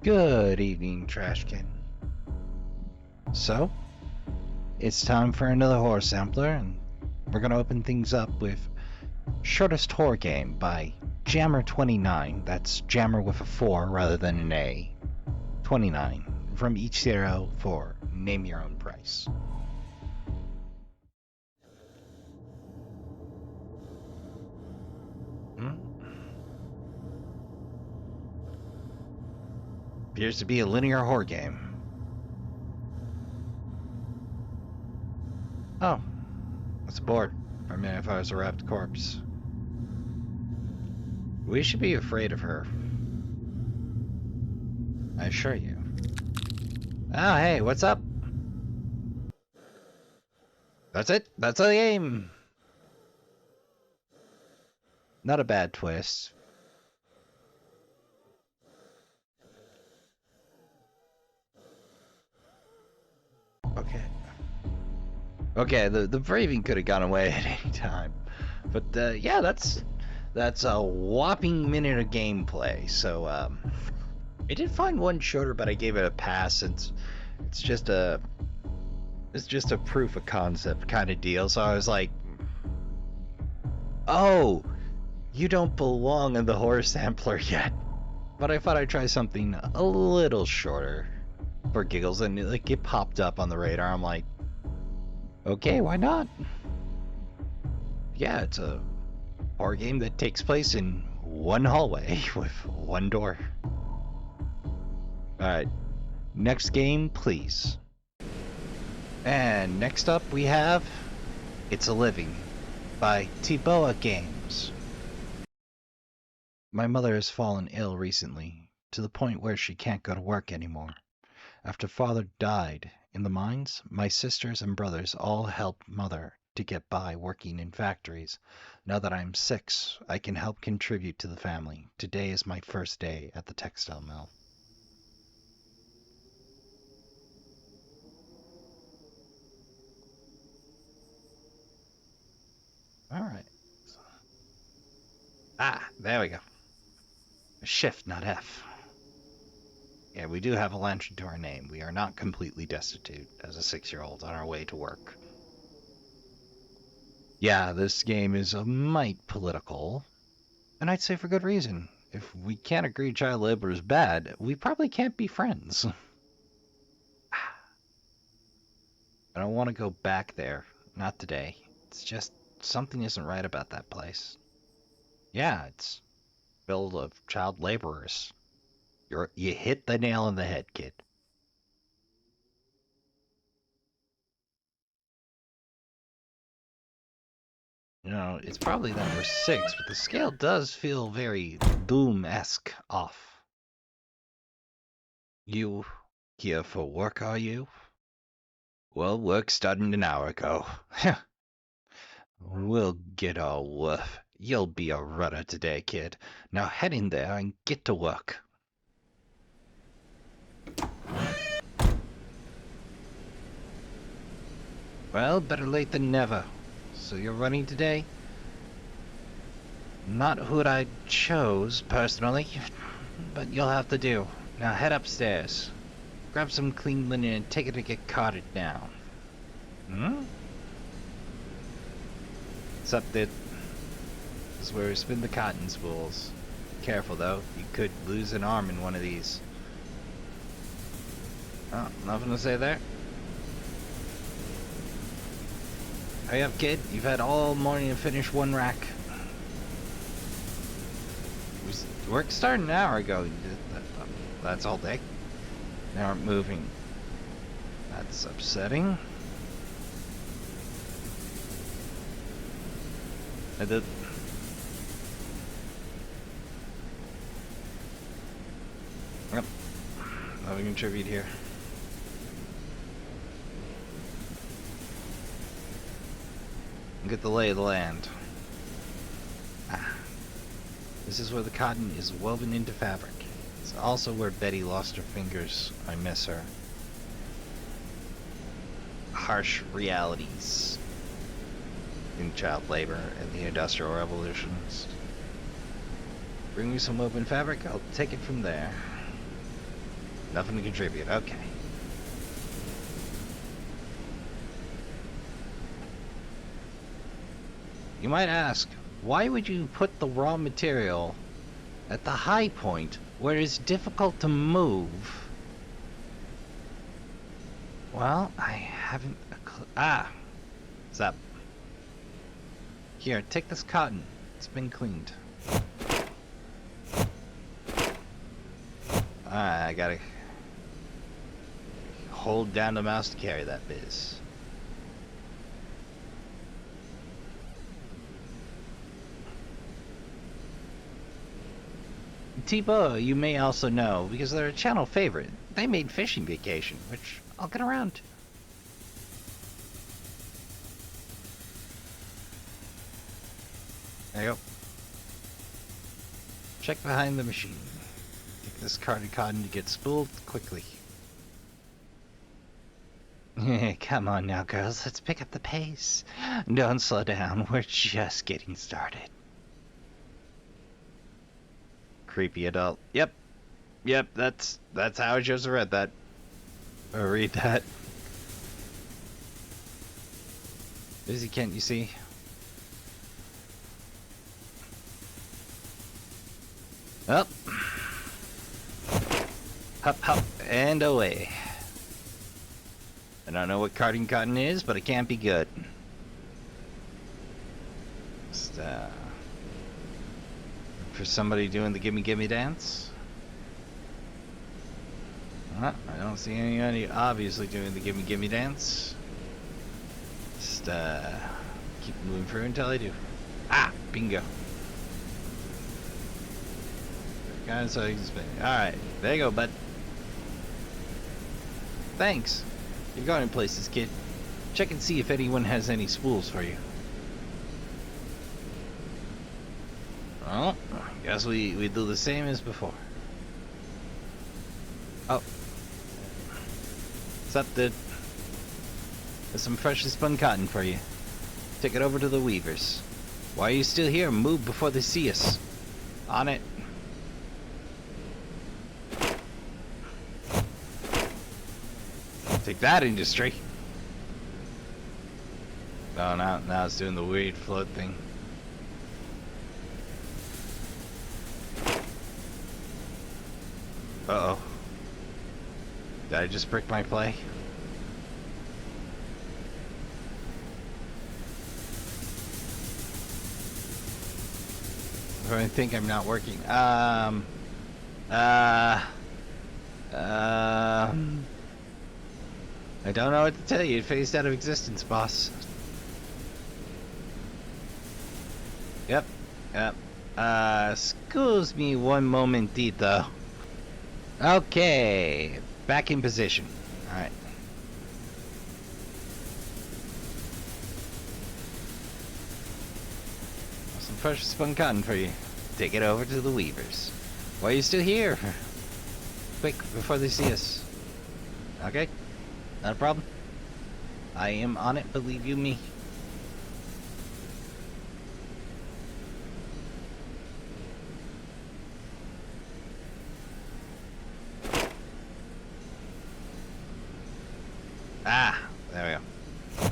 Good evening, Trashkin. So, it's time for another horror sampler, and we're gonna open things up with Shortest Horror Game by Jammer29. That's Jammer with a 4 rather than an A. 29 from each zero for name your own price. Appears to be a linear horror game. Oh, that's a board. I mean, if I was a wrapped corpse. We should be afraid of her. I assure you. Oh, hey, what's up? That's it. That's the game. Not a bad twist. Okay, the braving could have gone away at any time. But yeah, that's a whopping minute of gameplay. So I did find one shorter, but I gave it a pass since it's just a proof of concept kind of deal. So I was like, oh, you don't belong in the horror sampler yet. But I thought I'd try something a little shorter for giggles, and it popped up on the radar. I'm like, okay, why not? Yeah, it's a horror game that takes place in one hallway with one door. Alright, next game, please. And next up we have It's a Living by Teebowah Games. My mother has fallen ill recently, to the point where she can't go to work anymore. After father died in the mines, my sisters and brothers all helped mother to get by working in factories. Now that I'm 6, I can help contribute to the family. Today is my first day at the textile mill. Alright. Ah, there we go. A shift, not F. Yeah, we do have a lantern to our name. We are not completely destitute as a 6-year-old on our way to work. Yeah, this game is a mite political, and I'd say for good reason. If we can't agree child labor is bad, we probably can't be friends. I don't want to go back there. Not today. It's just something isn't right about that place. Yeah, it's filled of child laborers. You hit the nail on the head, kid. You know, it's probably number 6, but the scale does feel very Doom-esque off. You here for work, are you? Well, work started an hour ago. We'll get our worth. You'll be a runner today, kid. Now head in there and get to work. Well, better late than never. So you're running today? Not who I chose, personally, but you'll have to do. Now head upstairs. Grab some clean linen and take it to get carded now. What's up, dude? This is where we spin the cotton spools. Careful, though. You could lose an arm in one of these. Oh, nothing to say there. Hurry up, kid. You've had all morning to finish one rack. Work started an hour ago. That's all day. They aren't moving. That's upsetting. I did. Yep. Nothing contribute here. Get the lay of the land. This is where the cotton is woven into fabric. It's also where Betty lost her fingers. I miss her. Harsh realities in child labor and the Industrial Revolutions. Bring me some woven fabric, I'll take it from there. Nothing to contribute. Okay. You might ask, why would you put the raw material at the high point where it's difficult to move? Well, I haven't what's up? Here, take this cotton. It's been cleaned. I gotta hold down the mouse to carry that biz. Teebowah, you may also know, because they're a channel favorite. They made Fishing Vacation, which I'll get around to. There you go. Check behind the machine. Take this carded cotton to get spooled quickly. Come on now, girls. Let's pick up the pace. Don't slow down. We're just getting started. Creepy adult. Yep. That's how I chose to read that. Or read that. Busy, can't you see? Up. Hop, hop, and away. I don't know what carding cotton is, but it can't be good. Just, for somebody doing the gimme gimme dance. I don't see anybody obviously doing the gimme gimme dance. Just, keep moving through until I do. Ah, bingo. Guys, alright, there you go, bud. Thanks. You're going places, kid. Check and see if anyone has any spools for you. Well, I guess we do the same as before. Oh. What's up, dude? There's some freshly spun cotton for you. Take it over to the weavers. Why are you still here? Move before they see us. On it. Take that, industry. Oh, now it's doing the weird float thing. Uh-oh. Did I just brick my play? I think I'm not working. I don't know what to tell you. It phased out of existence, boss. Yep. Excuse me one momentito. Okay. Back in position. Alright. Some fresh spun cotton for you. Take it over to the weavers. Why are you still here? Quick, before they see us. Okay. Not a problem. I am on it, believe you me. Ah, there we go.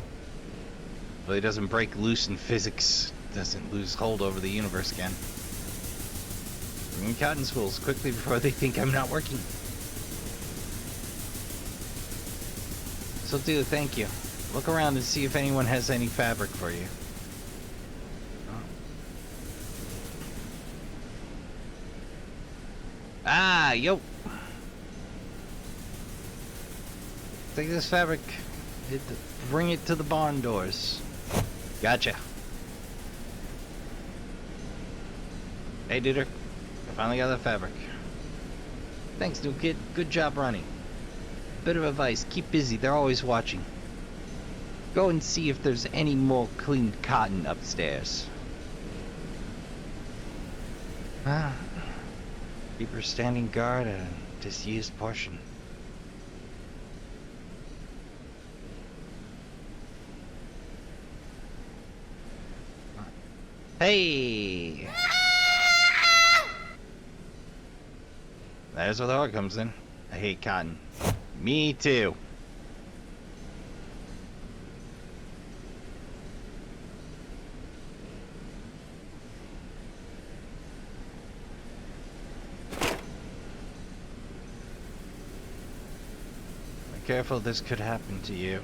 But it doesn't break loose in physics. Doesn't lose hold over the universe again. Bring cotton spools quickly before they think I'm not working. So do, thank you. Look around and see if anyone has any fabric for you. Ah, yo! Take this fabric, bring it to the barn doors. Gotcha. Hey, duder. I finally got that fabric. Thanks, new kid. Good job running. Bit of advice, keep busy, they're always watching. Go and see if there's any more clean cotton upstairs. Keep her standing guard at a disused portion. Hey! There's where the heart comes in. I hate cotton. Me too. Be careful, this could happen to you.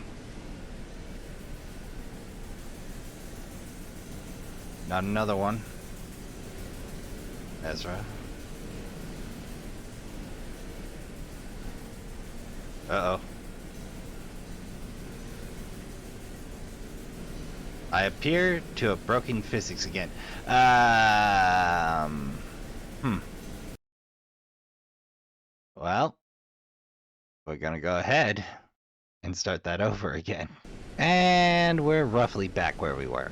Not another one. Ezra. Uh-oh. I appear to have broken physics again. Well, we're gonna go ahead and start that over again. And we're roughly back where we were.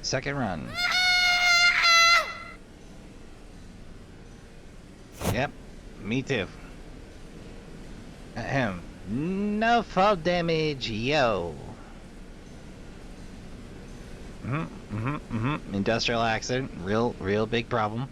Second run. Yep, me too. Ahem. No fall damage, yo. Industrial accident, real big problem.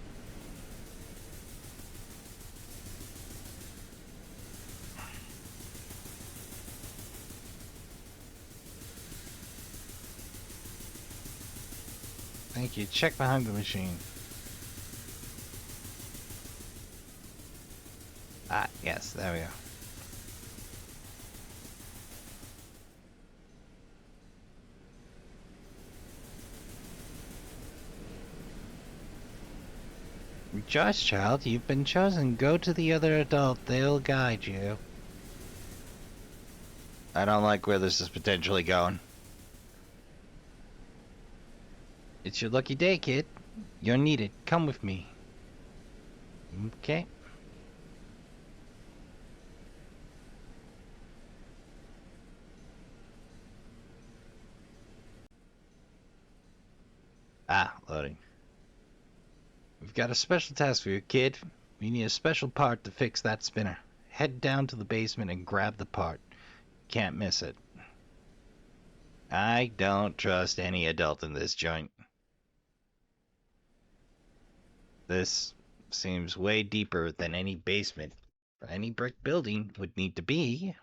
Thank you. Check behind the machine. Ah, yes, there we go. Rejoice, child, you've been chosen. Go to the other adult. They'll guide you. I don't like where this is potentially going. It's your lucky day, kid. You're needed. Come with me. Okay. Ah, loading. We've got a special task for you, kid. We need a special part to fix that spinner. Head down to the basement and grab the part. Can't miss it. I don't trust any adult in this joint. This seems way deeper than any basement for any brick building would need to be.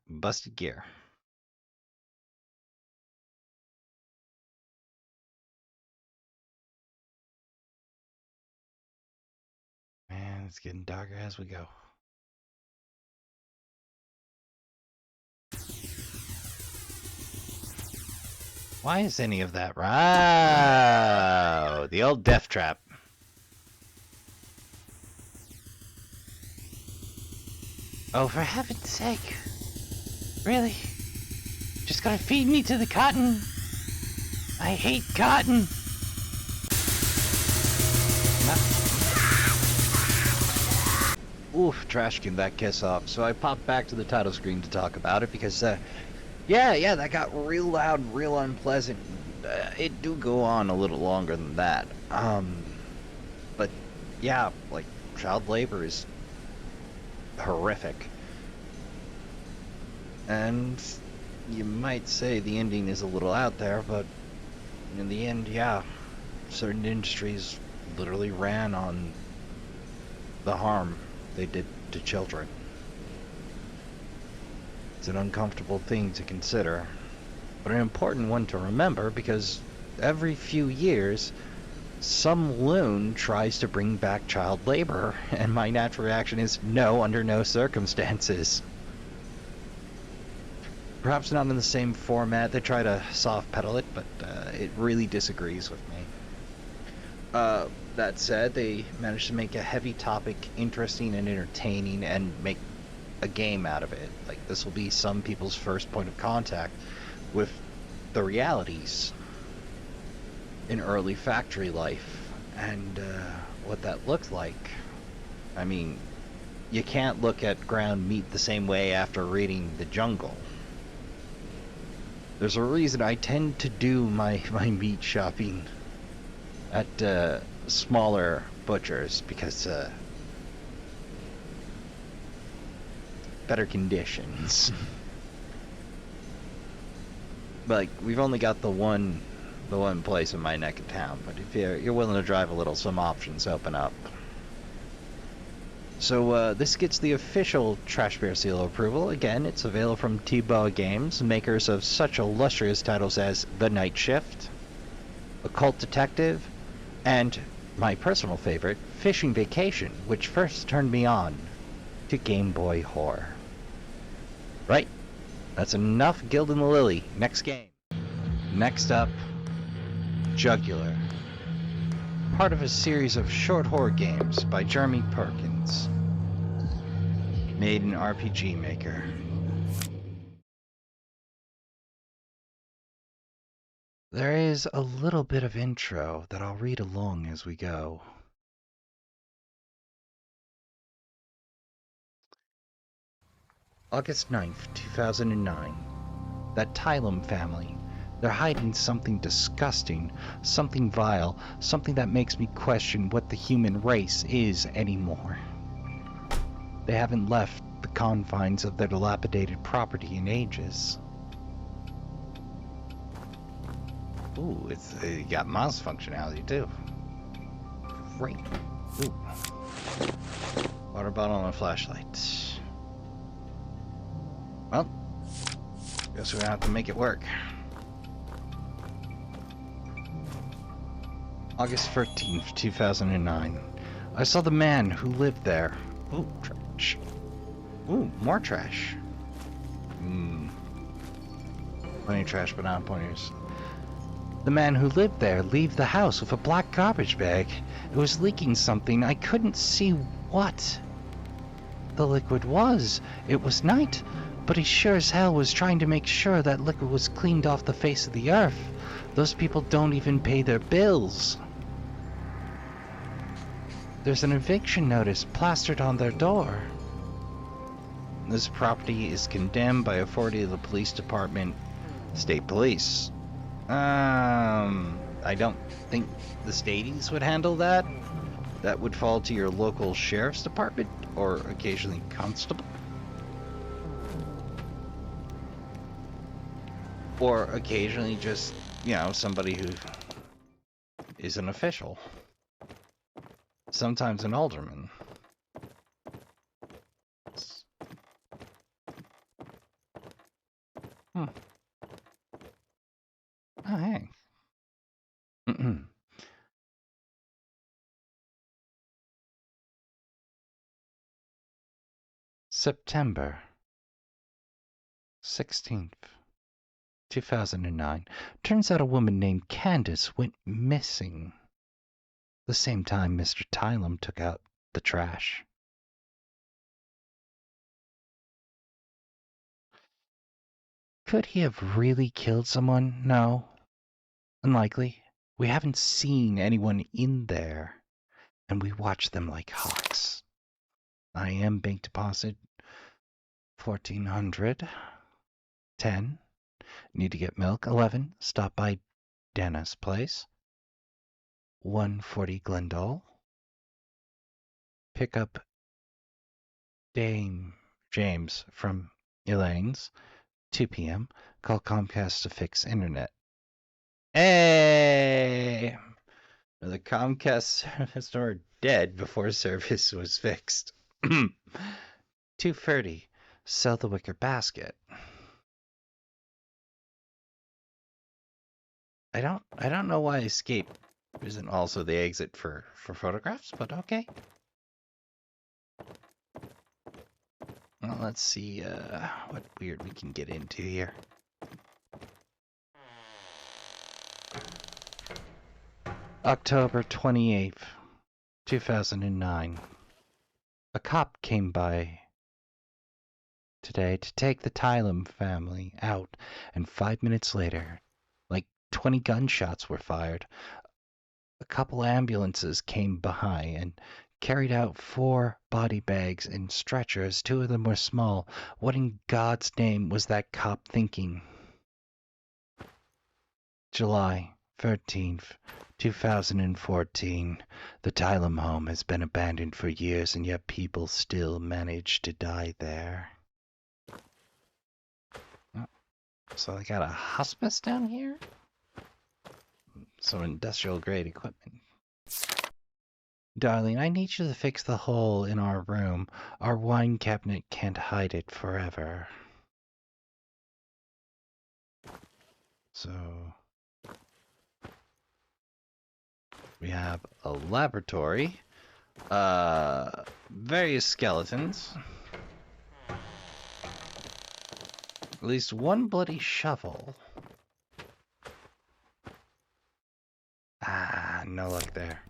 Busted gear. Man, it's getting darker as we go. Why is any of that right? The old death trap. Oh, for heaven's sake. Really? Just gotta feed me to the cotton? I hate cotton. Oof, trash can that kiss off. So I popped back to the title screen to talk about it because, yeah, that got real loud, real unpleasant. It do go on a little longer than that. But yeah, like, child labor is horrific. And you might say the ending is a little out there, but in the end, yeah, certain industries literally ran on the harm they did to children. It's an uncomfortable thing to consider, but an important one to remember because every few years some loon tries to bring back child labor, and my natural reaction is no, under no circumstances. Perhaps not in the same format. They try to soft pedal it, but it really disagrees with me. That said, they managed to make a heavy topic interesting and entertaining and make a game out of it. Like, this will be some people's first point of contact with the realities in early factory life and what that looked like. I mean, you can't look at ground meat the same way after reading The Jungle. There's a reason I tend to do my meat shopping at smaller butchers because better conditions. Like, we've only got the one the one place in my neck of town, but if you're willing to drive a little, some options open up. So this gets the official Trash Bear seal of approval. Again, it's available from Teebowah Games, makers of such illustrious titles as The Night Shift, Occult Detective, and my personal favorite, Fishing Vacation, which first turned me on to Game Boy horror. Right, that's enough gilding the lily. Next game. Next up, Jugular. Part of a series of short horror games by Jeremy Perkins. Made in RPG Maker. There is a little bit of intro that I'll read along as we go. August 9th, 2009. That Tylum family. They're hiding something disgusting, something vile, something that makes me question what the human race is anymore. They haven't left the confines of their dilapidated property in ages. Ooh, it's got mouse functionality too. Great. Ooh. Water bottle and a flashlight. Well, guess we're gonna have to make it work. August 13th, 2009. I saw the man who lived there. Ooh, trash. Ooh, more trash. Plenty of trash, but not pointers. The man who lived there leave the house with a black garbage bag. It was leaking something. I couldn't see what the liquid was. It was night, but he sure as hell was trying to make sure that liquid was cleaned off the face of the earth. Those people don't even pay their bills. There's an eviction notice plastered on their door. This property is condemned by authority of the police department, state police. I don't think the Stadies would handle that. That would fall to your local sheriff's department or occasionally constable. Or occasionally just, you know, somebody who is an official. Sometimes an alderman. Oh, hey. September 16th, 2009. Turns out a woman named Candace went missing the same time Mr. Tylum took out the trash. Could he have really killed someone? No. Unlikely. We haven't seen anyone in there, and we watch them like hawks. I am bank deposit 1400. 10. Need to get milk. 11. Stop by Dana's place. 140 Glendale. Pick up James from Elaine's. 2 p.m. Call Comcast to fix internet. Hey! The Comcast service were dead before service was fixed. 2:30. Sell the wicker basket. I don't know why escape isn't also the exit for photographs, but okay. Well, let's see what weird we can get into here. October 28th, 2009. A cop came by today to take the Tylum family out, and 5 minutes later, like 20 gunshots were fired. A couple ambulances came by and carried out 4 body bags and stretchers. 2 of them were small. What in God's name was that cop thinking? July 13th, 2014. The Tylum home has been abandoned for years, and yet people still manage to die there. Oh, so they got a hospice down here? some industrial grade equipment. Darling, I need you to fix the hole in our room. Our wine cabinet can't hide it forever. So we have a laboratory, various skeletons, at least one bloody shovel. Ah, no luck there.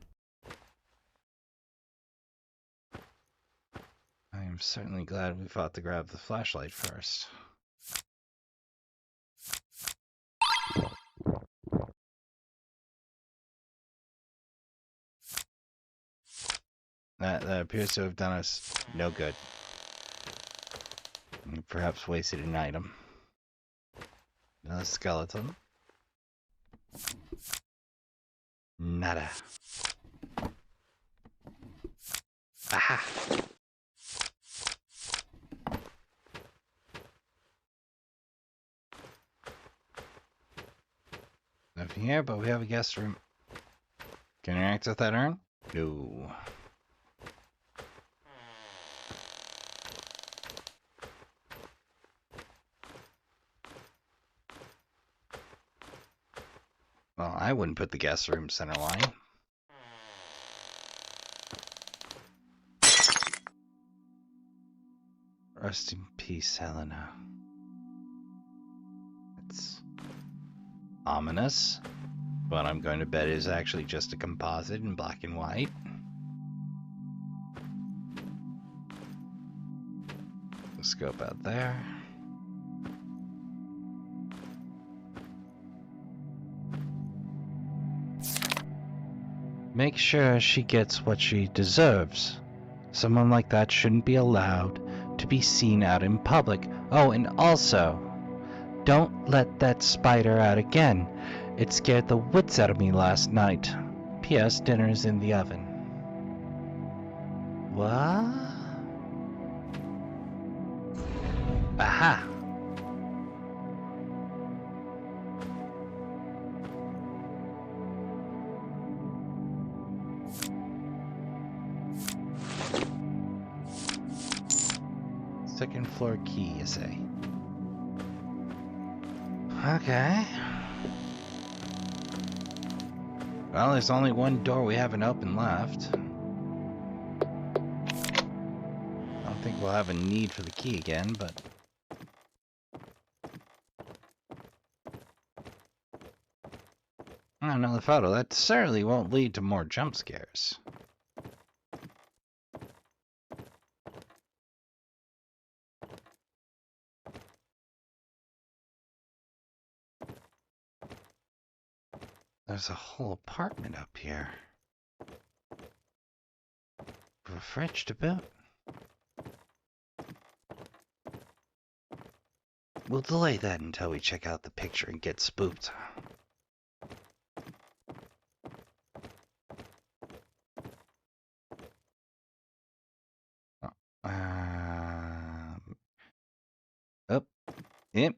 I am certainly glad we fought to grab the flashlight first. That appears to have done us no good. Perhaps wasted an item. Another skeleton. Nada. Aha! Nothing here, but we have a guest room. Can you access that urn? No. Well, I wouldn't put the guest room center line. Rest in peace, Helena. It's ominous, but I'm going to bet it is actually just a composite in black and white. The scope out there. Make sure she gets what she deserves. Someone like that shouldn't be allowed to be seen out in public. Oh, and also, don't let that spider out again. It scared the wits out of me last night. P.S. Dinner's in the oven. What? Aha! Second floor key, you say? Okay. Well, there's only one door we haven't opened left. I don't think we'll have a need for the key again, but... Another photo. That certainly won't lead to more jump scares. There's a whole apartment up here. With a fridge to boot. We'll delay that until we check out the picture and get spooked. Oh, yep.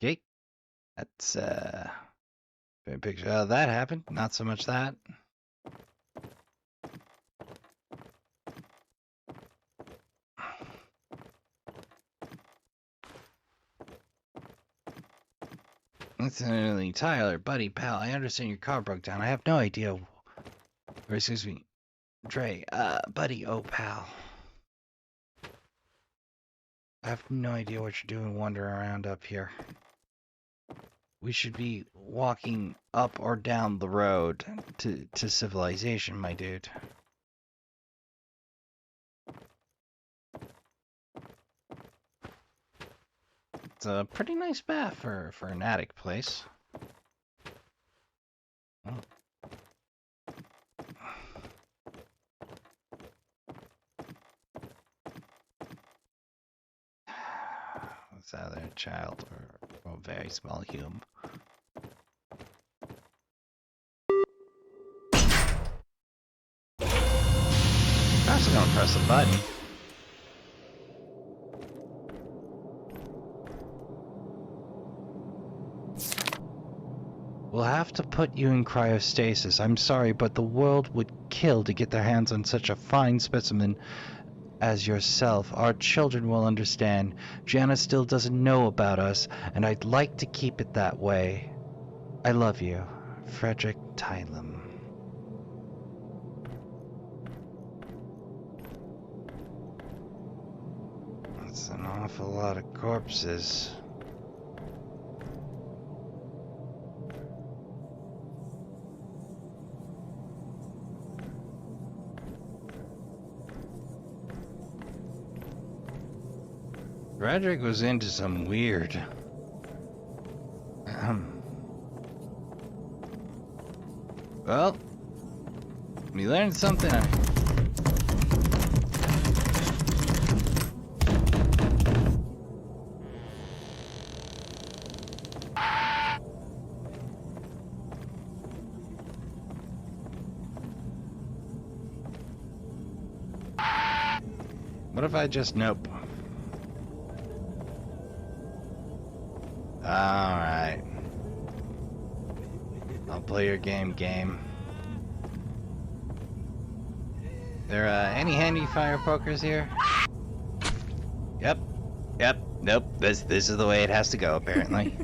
Okay. That's, picture. That happened. Not so much that. Incidentally, Tyler, buddy, pal, I understand your car broke down. I have no idea. Or, excuse me. Dre, buddy, oh, pal. I have no idea what you're doing wandering around up here. We should be walking up or down the road to civilization, my dude. It's a pretty nice bath for an attic place. Oh. What's that there, child or a very small human? I'm just gonna press the button. We'll have to put you in cryostasis. I'm sorry, but the world would kill to get their hands on such a fine specimen as yourself. Our children will understand. Gianna still doesn't know about us, and I'd like to keep it that way. I love you, Frederick Tylem. That's an awful lot of corpses. Frederick was into some weird. Well, we learned something. What if I just nope? Alright. I'll play your game. There any handy fire pokers here? Yep. Nope. This is the way it has to go, apparently.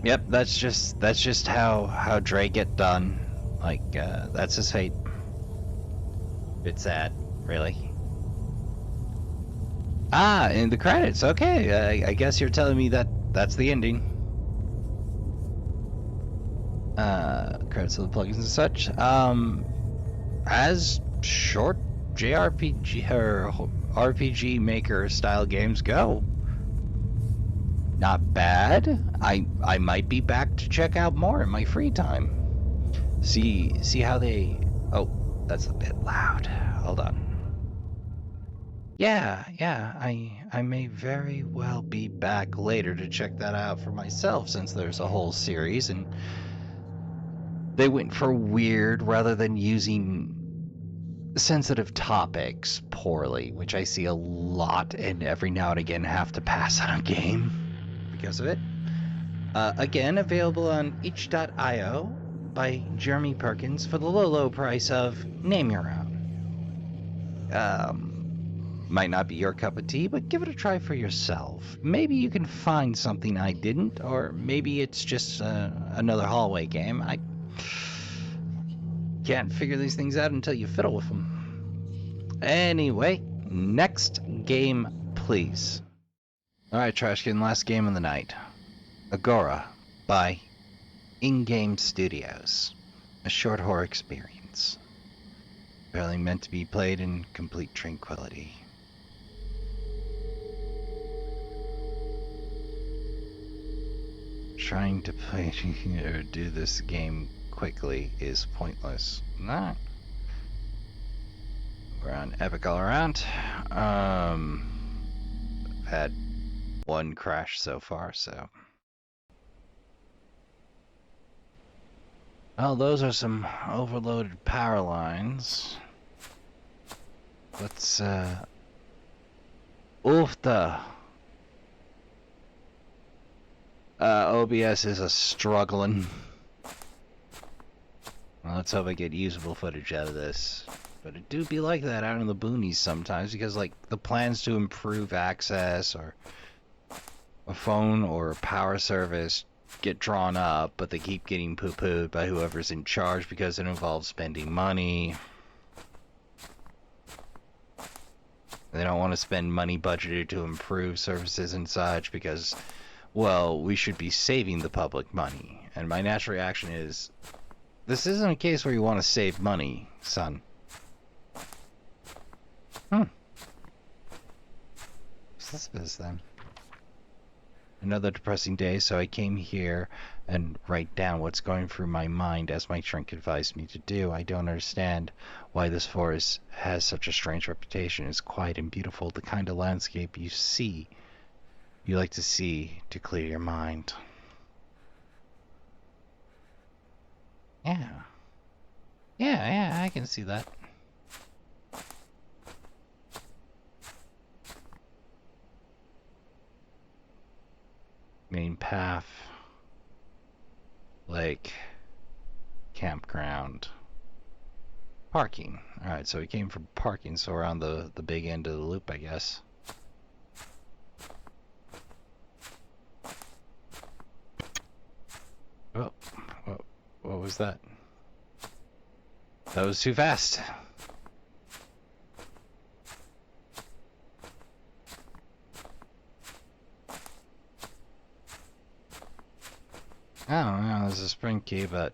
Yep. That's just how Dre get done. Like that's his fate. It's sad, really. Ah, in the credits. Okay, I guess you're telling me that that's the ending. Credits of the plugins and such. As short JRPG or RPG Maker style games go, not bad. I might be back to check out more in my free time. See how they. Oh, that's a bit loud. Hold on. Yeah, I may very well be back later to check that out for myself, since there's a whole series and they went for weird rather than using sensitive topics poorly, which I see a lot and every now and again have to pass on a game because of it. Again, available on itch.io by Jeremy Perkins for the low price of name your own. Might not be your cup of tea, but give it a try for yourself. Maybe you can find something I didn't, or maybe it's just another hallway game. I can't figure these things out until you fiddle with them. Anyway, next game, please. Alright, Trashkin, last game of the night. Agora by NGame Studios. A short horror experience. Barely meant to be played in complete tranquility. Trying to play or do this game quickly is pointless. Nah. We're on epic all around. I've had one crash so far, so. Well, those are some overloaded power lines. Let's, oofta. OBS is a struggling. Well, let's hope I get usable footage out of this. But it do be like that out in the boonies sometimes, because like the plans to improve access or a phone or a power service get drawn up, but they keep getting poo-pooed by whoever's in charge because it involves spending money. They don't want to spend money budgeted to improve services and such because, well, we should be saving the public money. And my natural reaction is, this isn't a case where you want to save money, son. What's this then? Another depressing day, so I came here and write down what's going through my mind as my shrink advised me to do. I don't understand why this forest has such a strange reputation. It's quiet and beautiful, the kind of landscape you like to see to clear your mind. Yeah, I can see that. Main path. Lake. Campground. Parking. Alright, so we came from parking, so we're on the big end of the loop, I guess. Oh, what was that? That was too fast. I don't know, there's a spring key, but...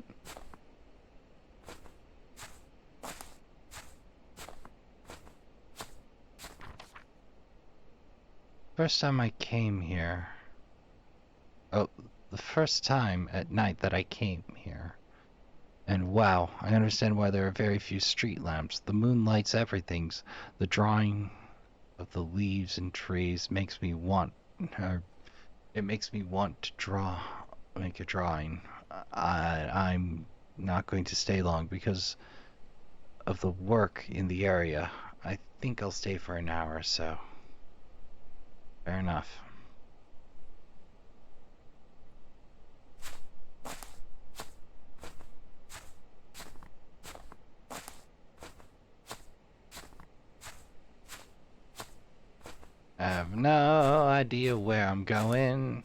First time I came here... Oh, the first time at night that I came here. And wow, I understand why there are very few street lamps. The moon lights everything. The drawing of the leaves and trees makes me want... It makes me want to make a drawing. I'm not going to stay long because of the work in the area. I think I'll stay for an hour or so. Fair enough. I have no idea where I'm going.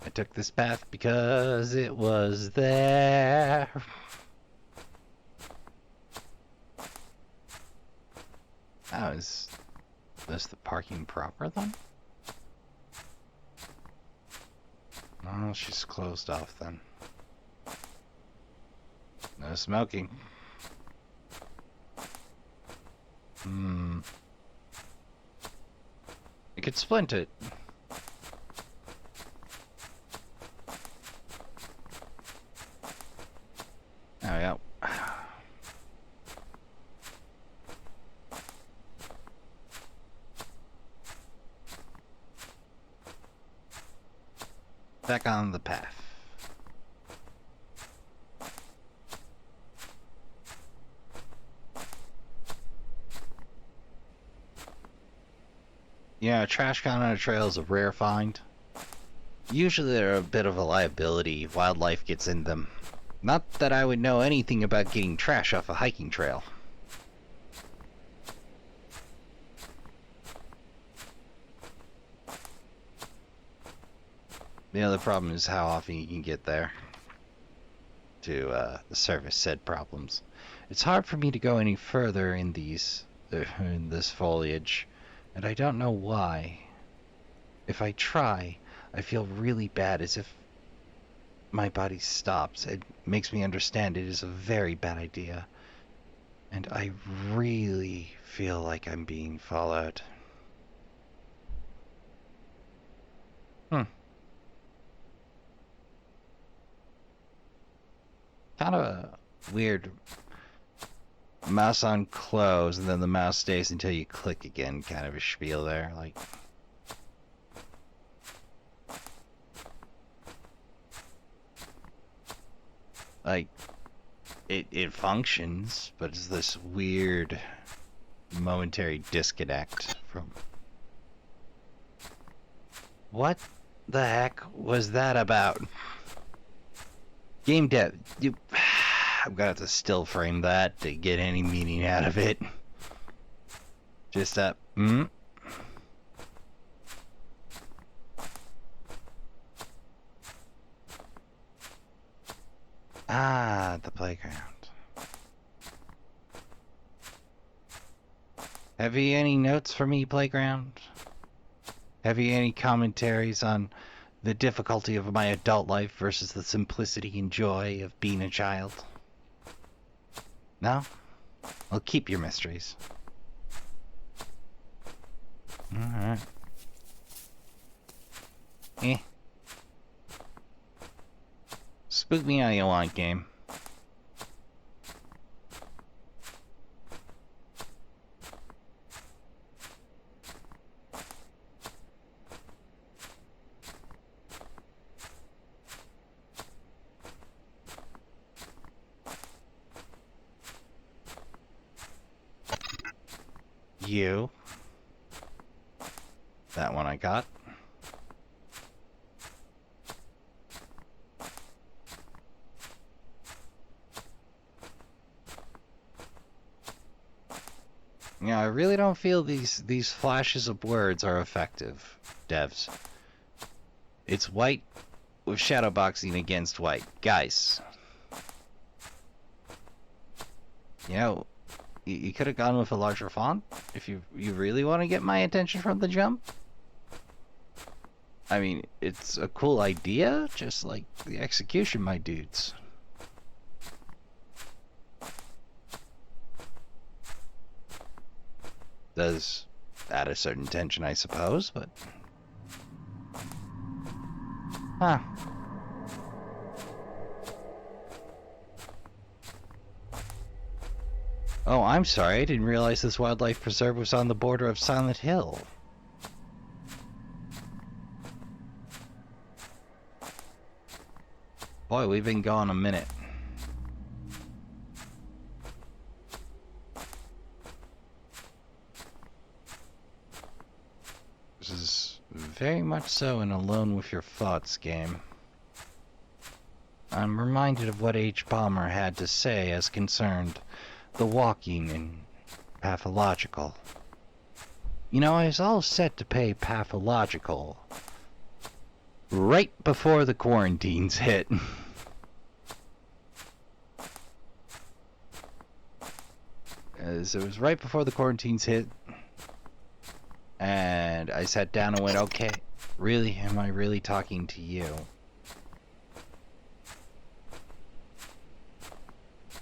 I took this path because it was there. Oh, is this the parking proper then? Oh, she's closed off then. No smoking. I could splint it. Oh, yeah. Back on the path. Yeah, trash can on a trail is a rare find. Usually they're a bit of a liability if wildlife gets in them. Not that I would know anything about getting trash off a hiking trail. The other problem is how often you can get there to service said problems. It's hard for me to go any further in in this foliage, and I don't know why. If I try, I feel really bad, as if my body stops. It makes me understand it is a very bad idea, and I really feel like I'm being followed. Kind of a weird mouse on close, and then the mouse stays until you click again kind of a spiel there. Like it functions, but it's this weird momentary disconnect from... What the heck was that about? Game dev, I'm gonna have to still frame that to get any meaning out of it. Just Ah, the playground. Have you any notes for me, playground? Have you any commentaries on the difficulty of my adult life versus the simplicity and joy of being a child? No? Well, keep your mysteries. Alright. Spook me all you want, game. You. That one I got. You know, I really don't feel these flashes of words are effective, devs. It's white with shadowboxing against white. Guys. You know, you could have gone with a larger font if you really want to get my attention from the jump. I mean, it's a cool idea, just like the execution, my dudes. Does add a certain tension, I suppose, but... Huh. Oh, I'm sorry, I didn't realize this wildlife preserve was on the border of Silent Hill. Boy, we've been gone a minute. This is very much so an alone with your thoughts game. I'm reminded of what H. Palmer had to say as concerned the walking and pathological. You know, I was all set to pay pathological right before the quarantines hit. As it was right before the quarantines hit, and I sat down and went, okay, really, am I really talking to you?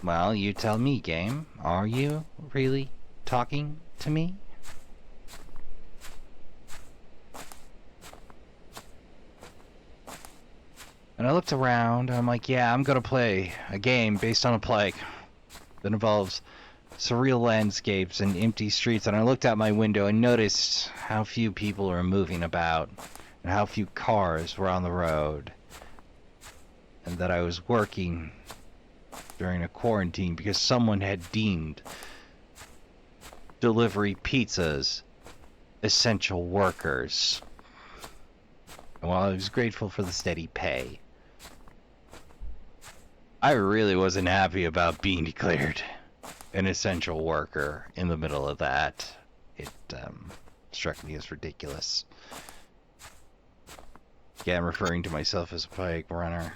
Well, you tell me, game. Are you really talking to me? And I looked around, and I'm like, yeah, I'm gonna play a game based on a plague that involves surreal landscapes and empty streets. And I looked out my window and noticed how few people were moving about, and how few cars were on the road. And that I was working during a quarantine because someone had deemed delivery pizzas essential workers. And while I was grateful for the steady pay, I really wasn't happy about being declared an essential worker in the middle of that. It struck me as ridiculous. Yeah, I'm referring to myself as a bike runner.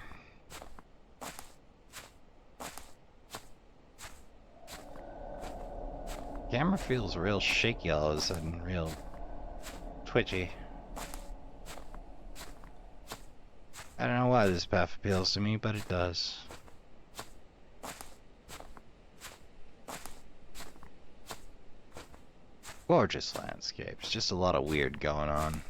Camera feels real shaky all of a sudden, real twitchy. I don't know why this path appeals to me, but it does. Gorgeous landscapes, just a lot of weird going on.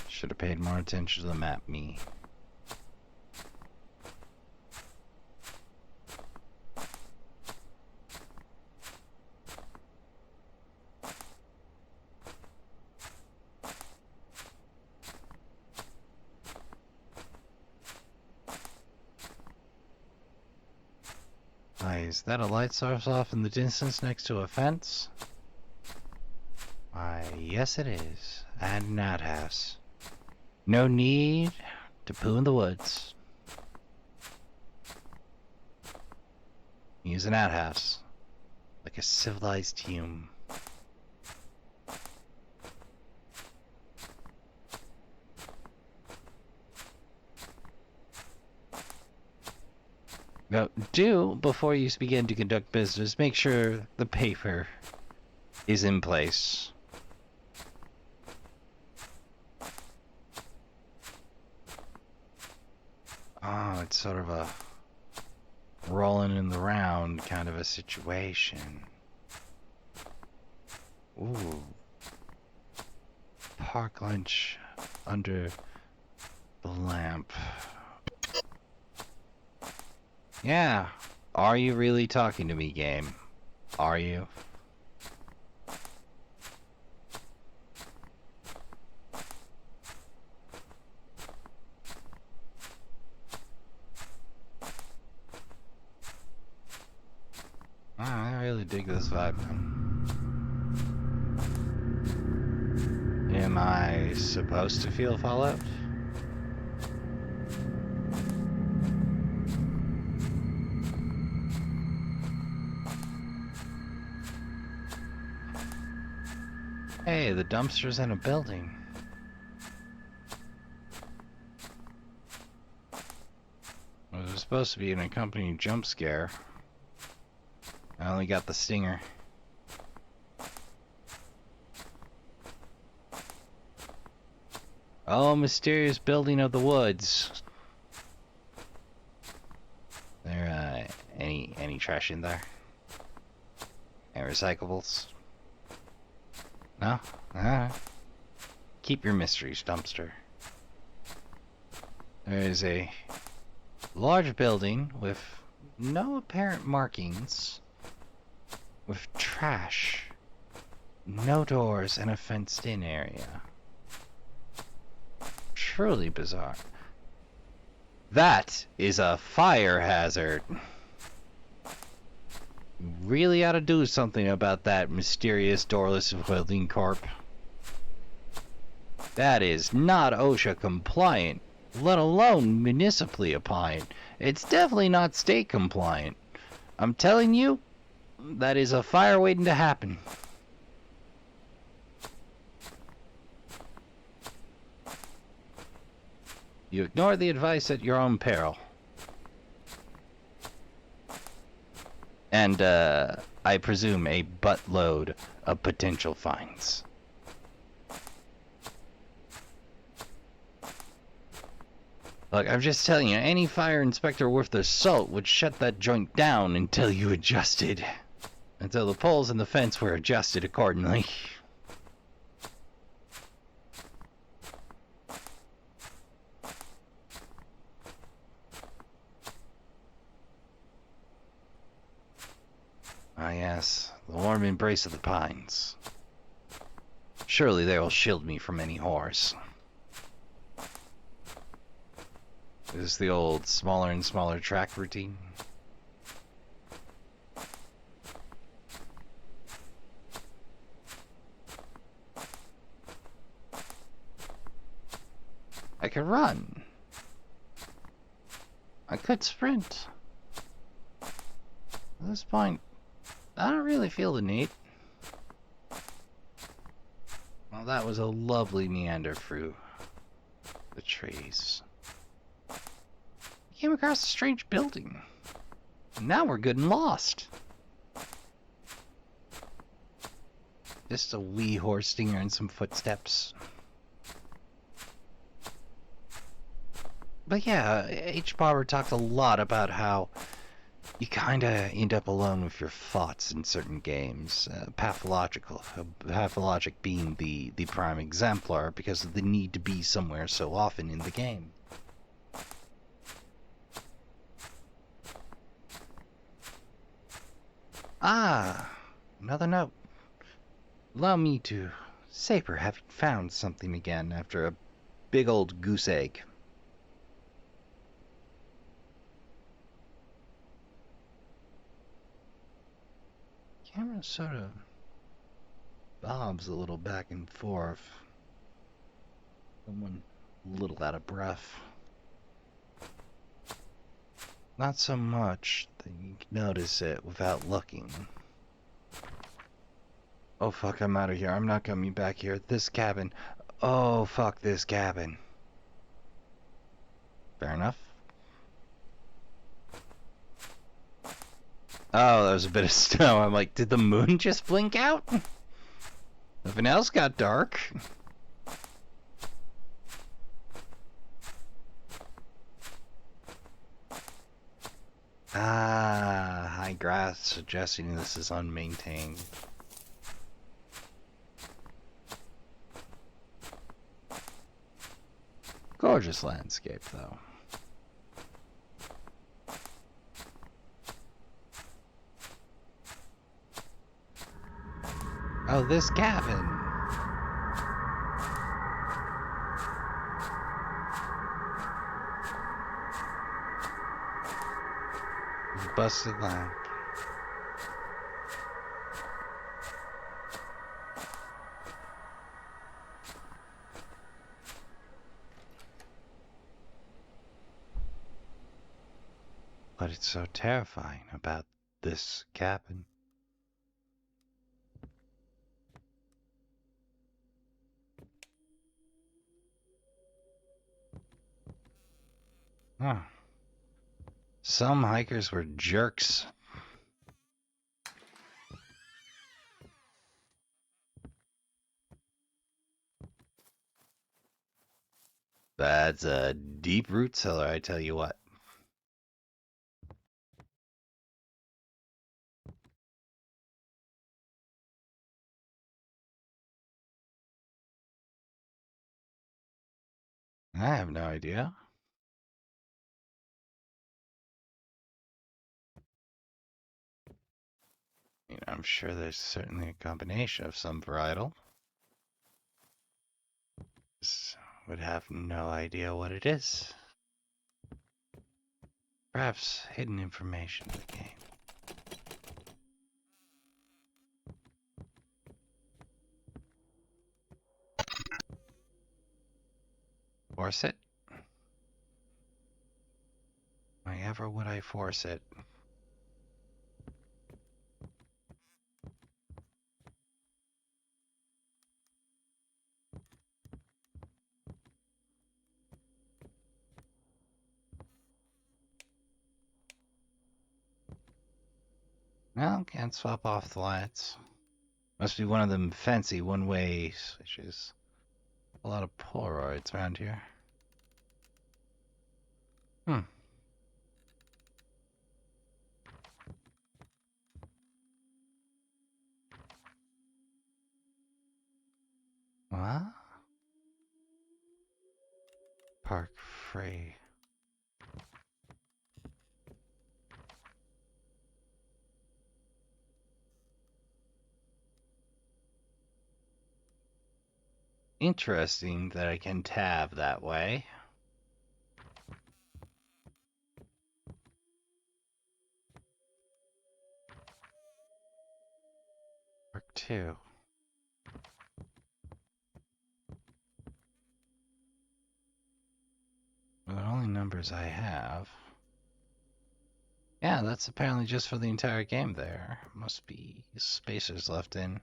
Should have paid more attention to the map, me. Is that a light source off in the distance next to a fence? Why, yes it is. And an outhouse. No need to poo in the woods. Use an outhouse. Like a civilized human. Now, before you begin to conduct business, make sure the paper is in place. Oh, it's sort of a rolling in the round kind of a situation. Ooh. Park lunch under the lamp. Yeah. Are you really talking to me, game? Are you? I really dig this vibe. Am I supposed to feel Fallout? Hey, the dumpster's in a building. Well, it was supposed to be an accompanying jump scare. I only got the stinger. Oh, mysterious building of the woods. There, any trash in there? Any recyclables? No? Alright. Keep your mysteries, dumpster. There is a large building with no apparent markings, with trash, no doors, and a fenced-in area. Truly bizarre. That is a fire hazard. You really ought to do something about that mysterious doorless building, Corp. That is not OSHA compliant, let alone municipally compliant. It's definitely not state compliant. I'm telling you, that is a fire waiting to happen. You ignore the advice at your own peril. And, I presume a buttload of potential fines. Look, I'm just telling you, any fire inspector worth their salt would shut that joint down until you adjusted. Until the poles and the fence were adjusted accordingly. Ah yes, the warm embrace of the pines. Surely they will shield me from any horrors. Is this the old smaller and smaller track routine? I could run. I could sprint. At this point, I don't really feel the need. Well, that was a lovely meander through the trees. Came across a strange building. Now we're good and lost. Just a wee horse stinger and some footsteps. But yeah, H. Barber talked a lot about how you kinda end up alone with your thoughts in certain games. Pathologic being the prime exemplar because of the need to be somewhere so often in the game. Ah, another note. Allow me to savor having found something again after a big old goose egg. Camera sort of bobs a little back and forth. Someone a little out of breath. Not so much that you can notice it without looking. Oh fuck, I'm out of here. I'm not coming back here. This cabin. Oh fuck this cabin. Fair enough. Oh, there was a bit of snow. I'm like, did the moon just blink out? Nothing else got dark. Ah, high grass suggesting this is unmaintained. Gorgeous landscape, though. Oh, this cabin. Busted lamp. But it's so terrifying about this cabin. Huh. Some hikers were jerks. That's a deep root cellar, I tell you what. I have no idea. I'm sure there's certainly a combination of some varietal. Just would have no idea what it is. Perhaps hidden information in the game. Force it? Why ever would I force it? No, can't swap off the lights. Must be one of them fancy one-way switches. A lot of Polaroids around here. Hmm. What? Park free. Interesting that I can tab that way. Park 2. Well, the only numbers I have. Yeah, that's apparently just for the entire game there. Must be spacers left in.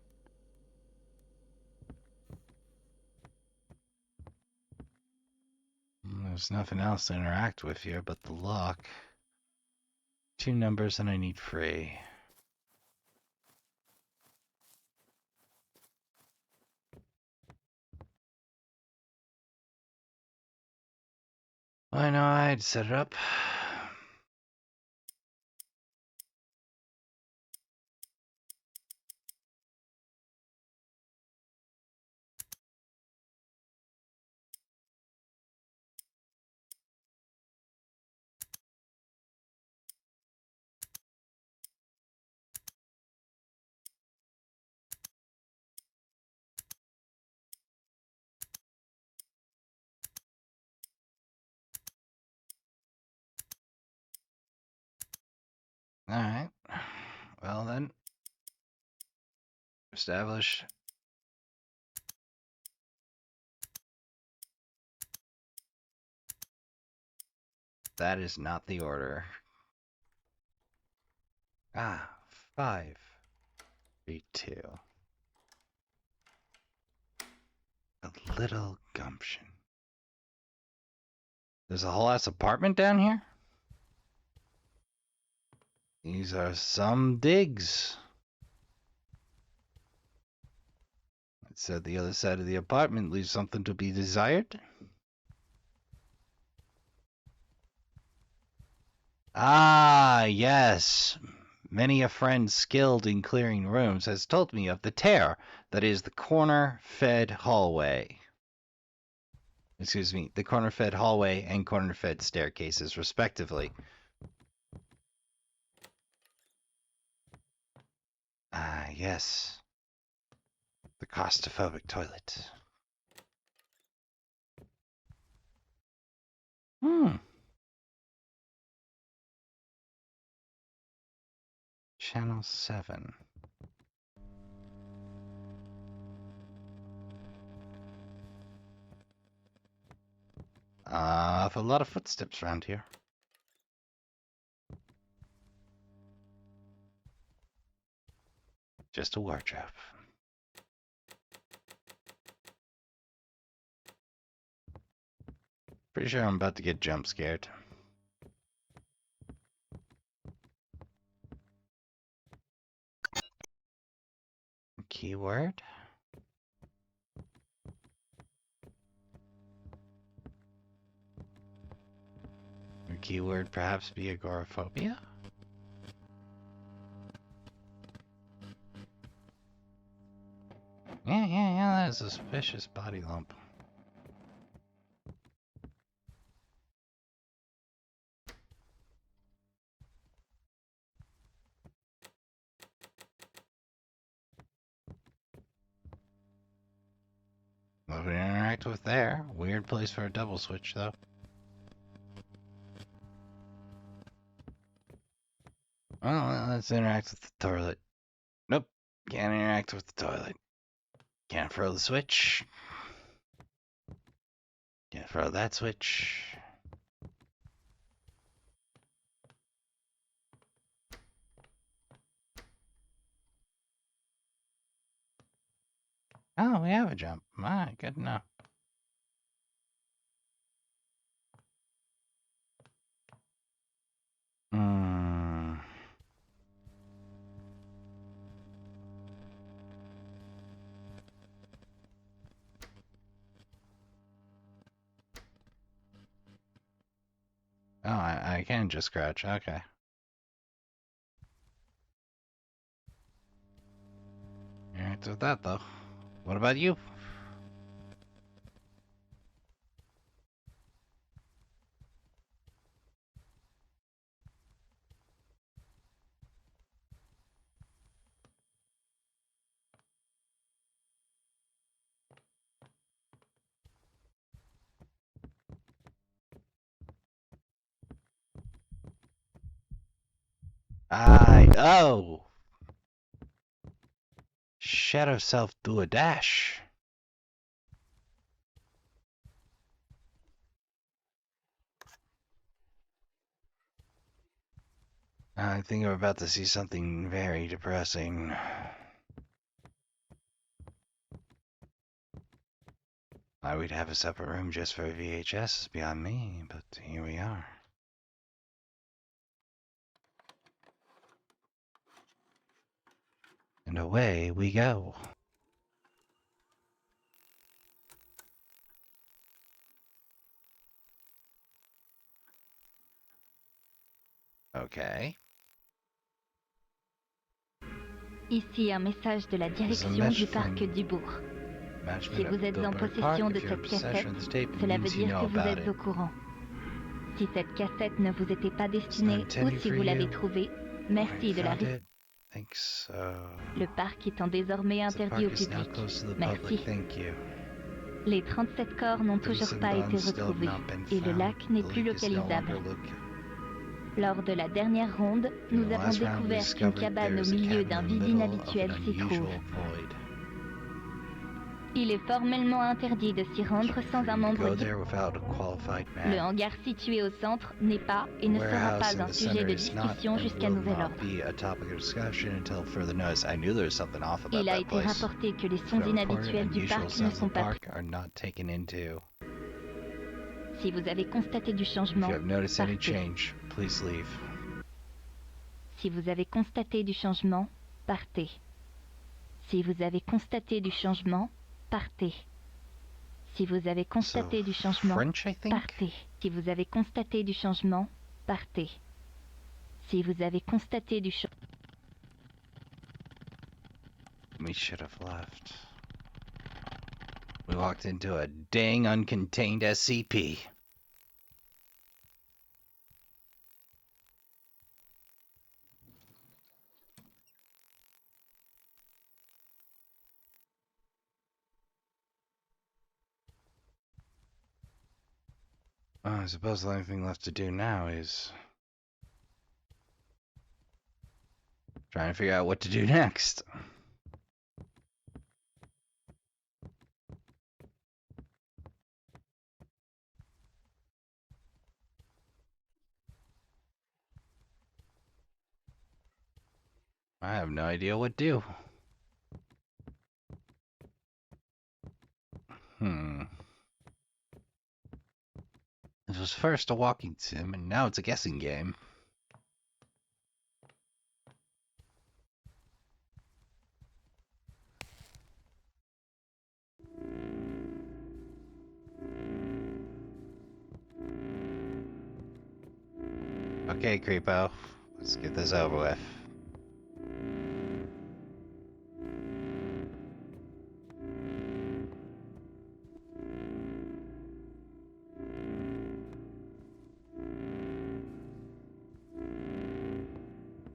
There's nothing else to interact with here but the lock. 2 numbers and I need free. I know I'd set it up. Alright. Well then. Establish. That is not the order. 5, 3, 2. A little gumption. There's a whole ass apartment down here? These are some digs. It said the other side of the apartment leaves something to be desired. Ah, yes. Many a friend skilled in clearing rooms has told me of the tear that is the corner-fed hallway. Excuse me, the corner-fed hallway and corner-fed staircases, respectively. Ah, yes. The claustrophobic toilet. Channel 7. A lot of footsteps around here. Just a wardrobe. Pretty sure I'm about to get jump scared. keyword? Or keyword perhaps be agoraphobia? Yeah, that's a suspicious body lump. What do we interact with there? Weird place for a double switch, though. Well, let's interact with the toilet. Nope, can't interact with the toilet. Can't throw the switch. Can't throw that switch. Oh, we have a jump. My, good enough. Oh, I can just scratch. Okay. Interact with that, though. What about you? Oh! Shadow Self do a dash. I think I'm about to see something very depressing. Why we'd have a separate room just for VHS is beyond me, but here we are. And away we go. Okay. Ici un message de la direction du parc du bourg. Si vous êtes en possession de cette cassette, cela veut dire que vous êtes au courant. Si cette cassette ne vous était pas destinée ou si vous l'avez trouvée, merci de la récupérer. Le parc étant désormais interdit au public. Merci. Les 37 corps n'ont toujours pas été retrouvés et le lac n'est plus localisable. Lors de la dernière ronde, nous avons découvert qu'une cabane au milieu d'un vide inhabituel s'y trouve. Il est formellement interdit de s'y rendre sans un membre du... Le hangar situé au centre n'est pas et ne sera pas un sujet de discussion jusqu'à nouvel ordre. Il a été rapporté que les sons inhabituels du parc ne sont pas pris. Si vous avez constaté du changement, partez. Si vous avez constaté du changement, partez. Si vous avez constaté du changement, partez. Si vous avez constaté du changement, partez. Si vous avez constaté du changement, partez. Si vous avez constaté du changement... We should have left. We walked into a dang uncontained SCP. I suppose the only thing left to do now is trying to figure out what to do next. I have no idea what to do. This was first a walking sim, and now it's a guessing game. Okay, creepo. Let's get this over with.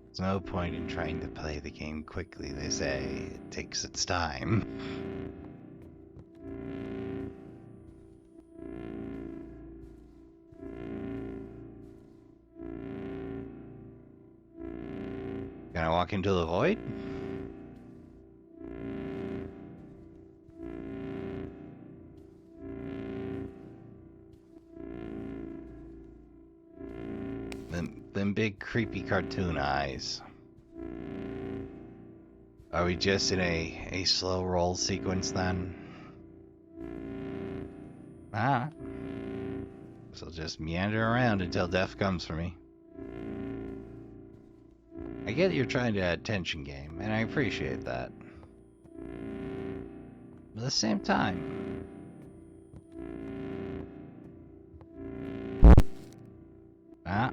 There's no point in trying to play the game quickly, they say. It takes its time. Can I walk into the void? Them big creepy cartoon eyes. Are we just in a slow roll sequence then? Ah. So I'll just meander around until death comes for me. I get you're trying to add tension game, and I appreciate that. But at the same time... Ah.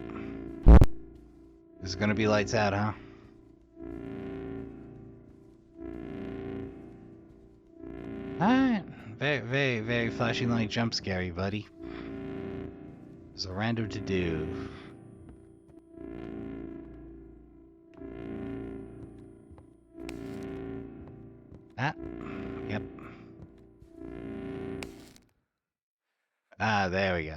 This is gonna be lights out, huh? Alright. Very, very flashing light jump scary, buddy. There's a random to do. Ah. Yep. Ah, there we go.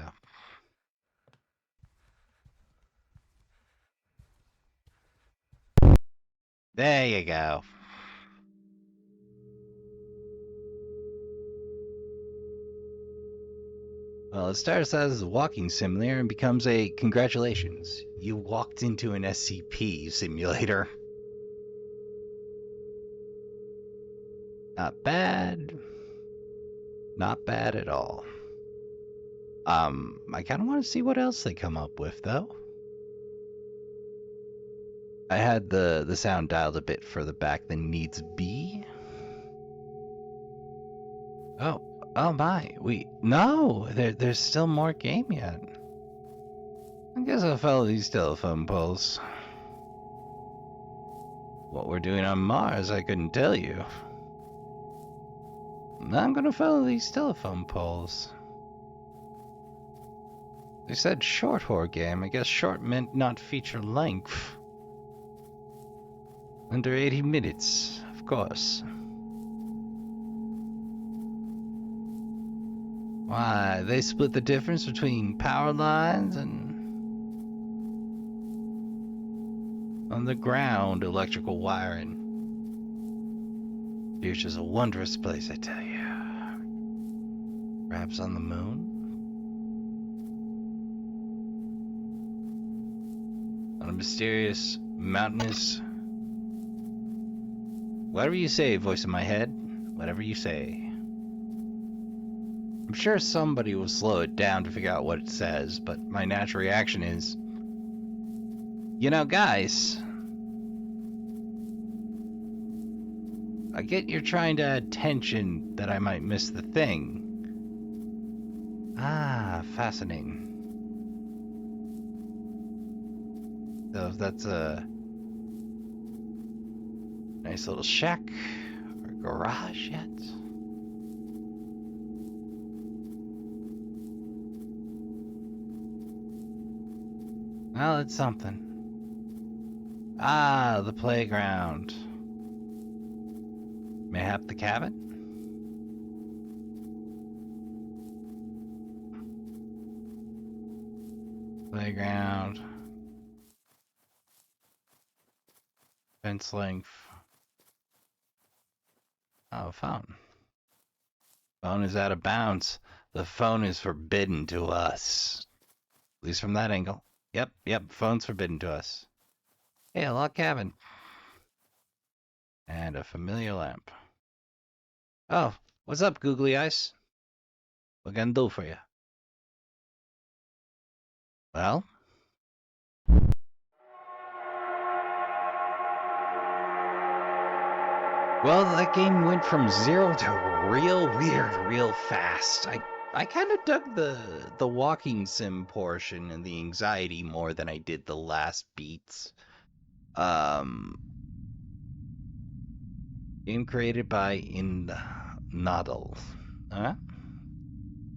There you go. Well, it starts as a walking simulator and becomes a congratulations. You walked into an SCP simulator. Not bad. Not bad at all. I kind of want to see what else they come up with, though. I had the sound dialed a bit further back than needs be. Oh my, no, there's still more game yet. I guess I'll follow these telephone poles. What we're doing on Mars, I couldn't tell you. I'm gonna follow these telephone poles. They said short horror game. I guess short meant not feature length. Under 80 minutes, of course. Why, they split the difference between power lines and underground electrical wiring. Future's a wondrous place, I tell you. Perhaps on the moon? On a mysterious, mountainous... Whatever you say, voice in my head. Whatever you say. I'm sure somebody will slow it down to figure out what it says, but my natural reaction is... You know, guys... I get you're trying to add tension that I might miss the thing. Ah, fascinating. So if that's a nice little shack or garage yet? Well, it's something. Ah, the playground. Mayhap the cabin? Playground. Fence length. Oh, phone. Phone is out of bounds. The phone is forbidden to us. At least from that angle. Yep, phone's forbidden to us. Hey, a log cabin. And a familiar lamp. Oh, what's up, googly eyes? What can I do for you? Well? Well, that game went from 0 to real weird real fast. I I kind of dug the walking sim portion and the anxiety more than I did the last beats. Game created by Nadal.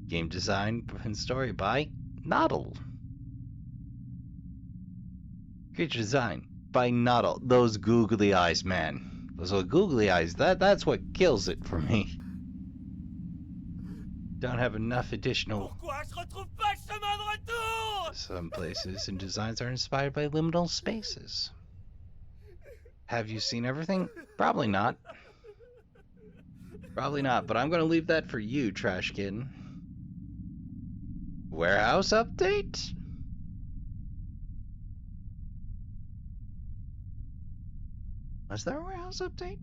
Game design and story by Nadal. Creature design by Nadal. Those googly eyes, man. Those googly eyes, that's what kills it for me. Don't have enough additional... Some places and designs are inspired by liminal spaces. Have you seen everything? Probably not. Probably not, but I'm going to leave that for you, Trashkin. Warehouse update? Was there a warehouse update?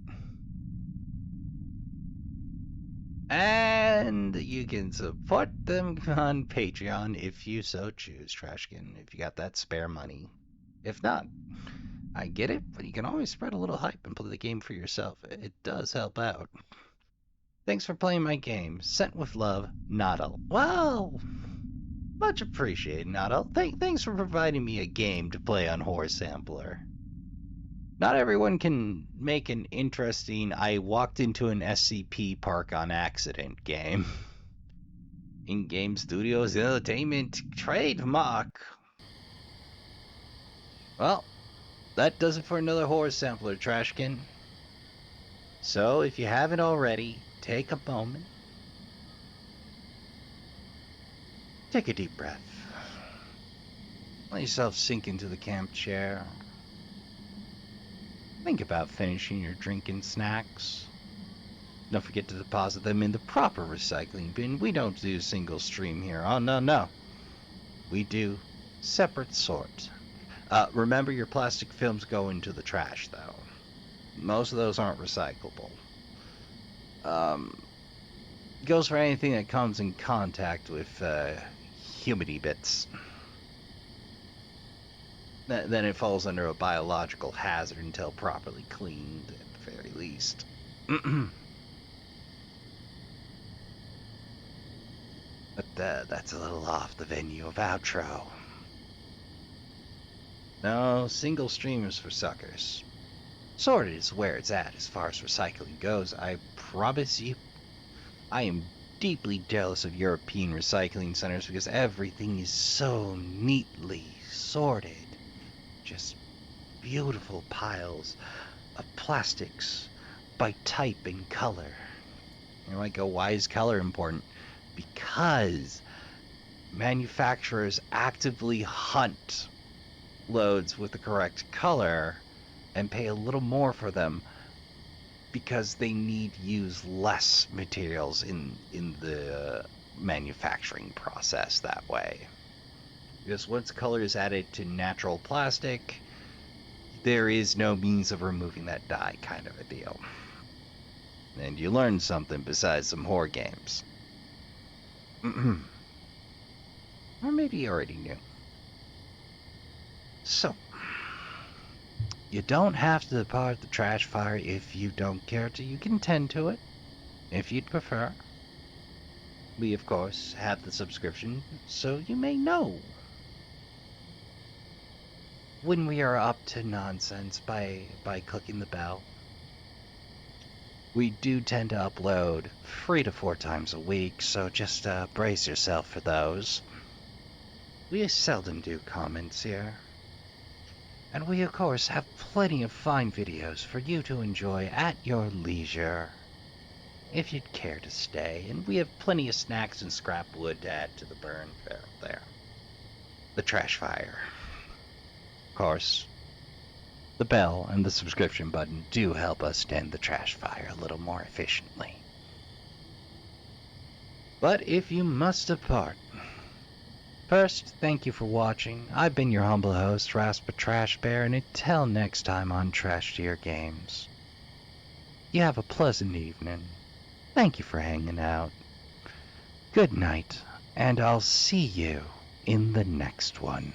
And you can support them on Patreon if you so choose, Trashkin, if you got that spare money. If not, I get it, but you can always spread a little hype and play the game for yourself. It does help out. Thanks for playing my game. Sent with love, Nadal. Well, much appreciated, Nadal. Thanks for providing me a game to play on Horror Sampler. Not everyone can make an interesting I walked into an SCP park on accident game. NGame Studios Entertainment trademark. Well, that does it for another Horror Sampler, Trashkin. So, if you haven't already, take a moment. Take a deep breath. Let yourself sink into the camp chair. Think about finishing your drink and snacks. Don't forget to deposit them in the proper recycling bin. We don't do single stream here. Oh, no. We do separate sort. Remember your plastic films go into the trash, though. Most of those aren't recyclable. Goes for anything that comes in contact with humidity bits. Then it falls under a biological hazard until properly cleaned, at the very least. But that's a little off the venue of outro. No, single streamers for suckers. Sorted is where it's at as far as recycling goes, I promise you. I am deeply jealous of European recycling centers because everything is so neatly sorted. Just beautiful piles of plastics by type and color. You might go, why is color important? Because manufacturers actively hunt loads with the correct color and pay a little more for them because they need to use less materials in the manufacturing process that way. Because once color is added to natural plastic, there is no means of removing that dye, kind of a deal. And you learn something besides some horror games. Or maybe you already knew. So, you don't have to depart the trash fire if you don't care to. You can tend to it, if you'd prefer. We, of course, have the subscription, so you may know when we are up to nonsense by clicking the bell. We do tend to upload 3 to 4 times a week, so just brace yourself for those. We seldom do comments here. And we, of course, have plenty of fine videos for you to enjoy at your leisure, if you'd care to stay. And we have plenty of snacks and scrap wood to add to the burn there. The trash fire. Of course, the bell and the subscription button do help us tend the trash fire a little more efficiently. But if you must depart, first, thank you for watching. I've been your humble host, Raspa Trash Bear, and until next time on Trash to Your Games, you have a pleasant evening. Thank you for hanging out. Good night, and I'll see you in the next one.